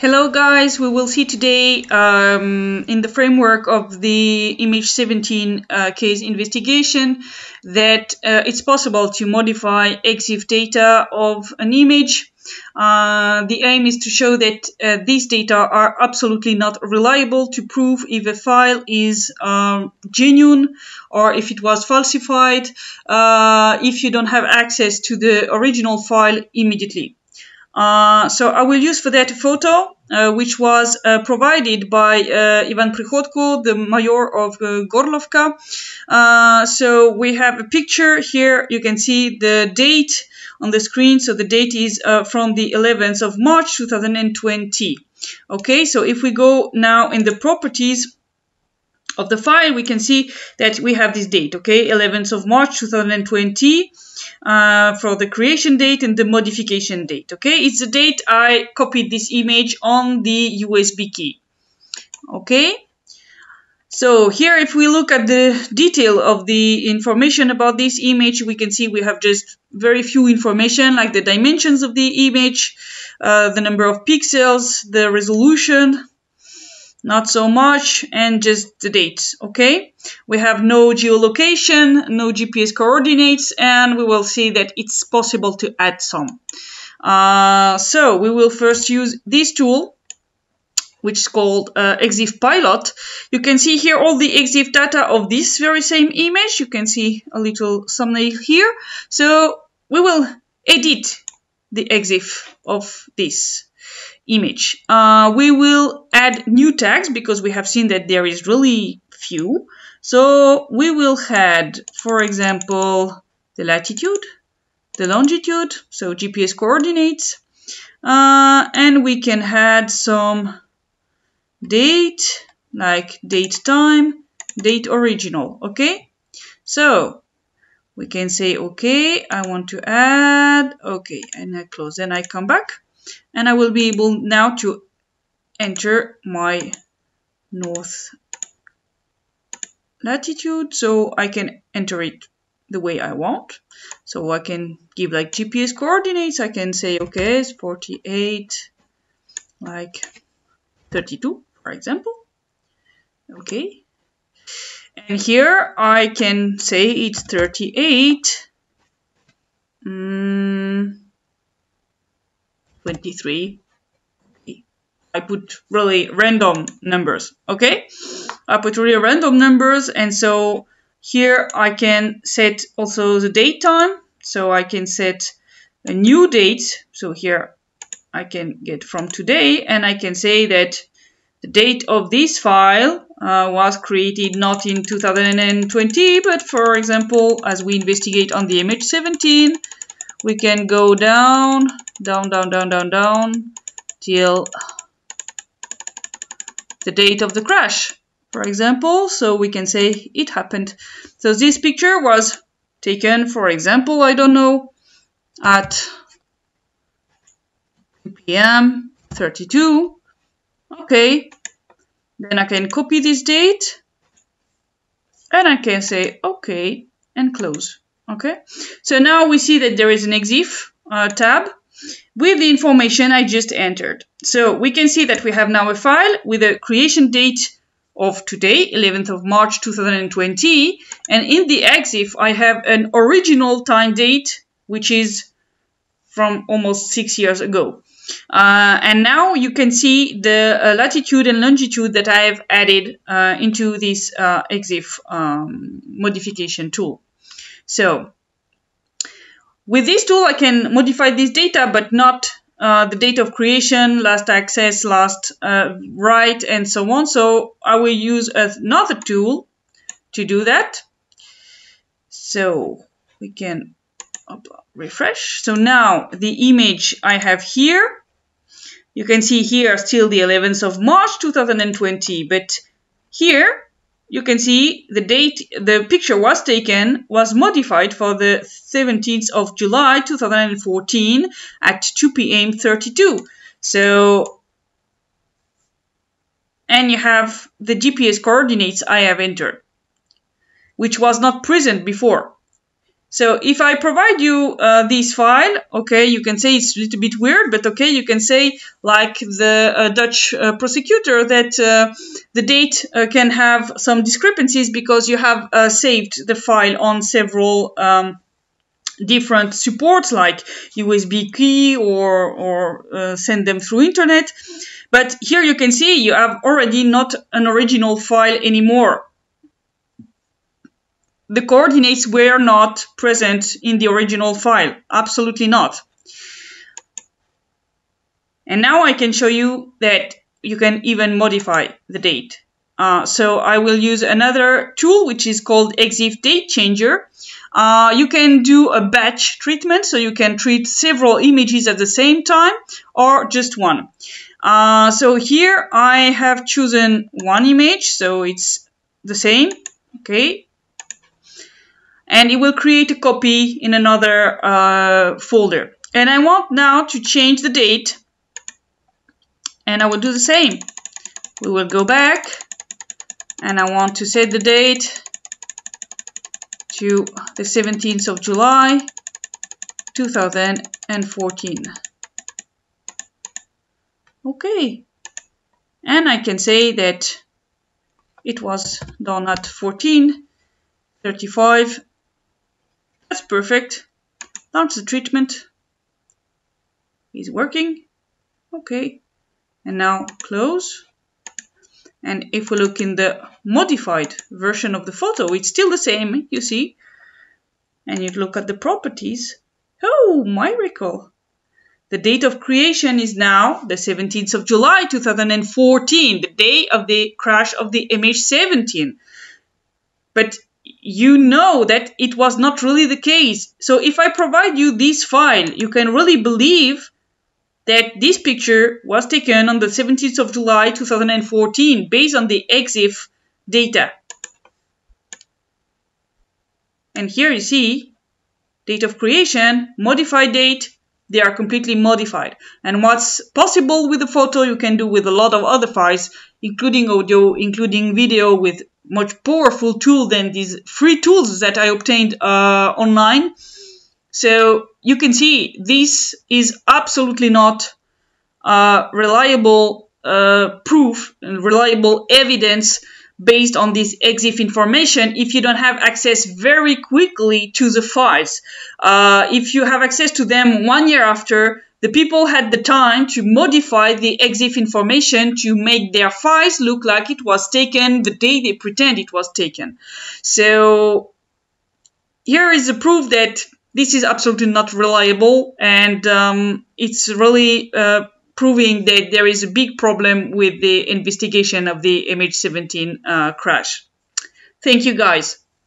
Hello guys, we will see today in the framework of the MH17 case investigation that it's possible to modify EXIF data of an image. The aim is to show that these data are absolutely not reliable to prove if a file is genuine or if it was falsified if you don't have access to the original file immediately. So I will use for that a photo which was provided by Ivan Prihodko, the mayor of Gorlovka. So we have a picture here. You can see the date on the screen. So the date is from the 11th of March 2020. Okay, so if we go now in the properties of the file, we can see that we have this date, okay, 11th of March 2020 for the creation date and the modification date, okay. It's the date I copied this image on the USB key, okay. So here, if we look at the detail of the information about this image, we can see we have just very few information, like the dimensions of the image, the number of pixels, the resolution, not so much, and just the date, okay? We have no geolocation, no GPS coordinates, and we will see that it's possible to add some. So we will first use this tool, which is called EXIF Pilot. You can see here all the EXIF data of this very same image. You can see a little thumbnail here. So we will edit the EXIF of this image. We will add new tags because we have seen that there is really few. So we will add, for example, the latitude, the longitude, so GPS coordinates, and we can add some date, like date time, date original, okay? So we can say, okay, I want to add, okay, and I close, then I come back. And I will be able now to enter my north latitude, so I can enter it the way I want. So I can give like GPS coordinates. I can say, okay, it's 48, like 32, for example. Okay. And here I can say it's 38. 23. I put really random numbers, okay? I put really random numbers, and so here I can set also the date time. So I can set a new date. So here I can get from today, and I can say that the date of this file was created not in 2020, but for example, as we investigate on the MH17, we can go down till the date of the crash, for example. So we can say it happened. So this picture was taken, for example, I don't know, at 2 p.m. 32. Okay, then I can copy this date and I can say okay and close. Okay, so now we see that there is an EXIF tab with the information I just entered. So we can see that we have now a file with a creation date of today, 11th of March 2020, and in the EXIF I have an original time date which is from almost 6 years ago. And now you can see the latitude and longitude that I have added into this EXIF modification tool. So with this tool, I can modify this data, but not the date of creation, last access, last write, and so on. So I will use another tool to do that. So we can refresh. So now the image I have here, you can see here still the 11th of March 2020, but here you can see the date the picture was taken was modified for the 17th of July 2014 at 2 p.m. 32. So, and you have the GPS coordinates I have entered, which was not present before. So if I provide you this file, okay, you can say it's a little bit weird, but okay, you can say like the Dutch prosecutor that the date can have some discrepancies because you have saved the file on several different supports like USB key or send them through internet. But here you can see you have already not an original file anymore. The coordinates were not present in the original file. Absolutely not. And now I can show you that you can even modify the date. So I will use another tool which is called EXIF date changer. You can do a batch treatment, so you can treat several images at the same time or just one. So here I have chosen one image, so it's the same, okay? And it will create a copy in another folder. And I want now to change the date, and I will do the same. We will go back, and I want to set the date to the 17th of July, 2014. Okay, and I can say that it was done at 14:35. That's perfect. Launch the treatment. It's working. Okay, and now close. And if we look in the modified version of the photo, it's still the same, you see. And you look at the properties. Oh, miracle! The date of creation is now the 17th of July 2014, the day of the crash of the MH17. But you know that it was not really the case. So if I provide you this file, you can really believe that this picture was taken on the 17th of July 2014 based on the EXIF data. And here you see date of creation, modified date, they are completely modified. And what's possible with the photo, you can do with a lot of other files, including audio, including video, with much powerful tool than these free tools that I obtained online. So you can see this is absolutely not reliable proof and reliable evidence based on this EXIF information if you don't have access very quickly to the files. If you have access to them 1 year after, the people had the time to modify the EXIF information to make their files look like it was taken the day they pretend it was taken. So here is the proof that this is absolutely not reliable, and it's really proving that there is a big problem with the investigation of the MH17 crash. Thank you, guys.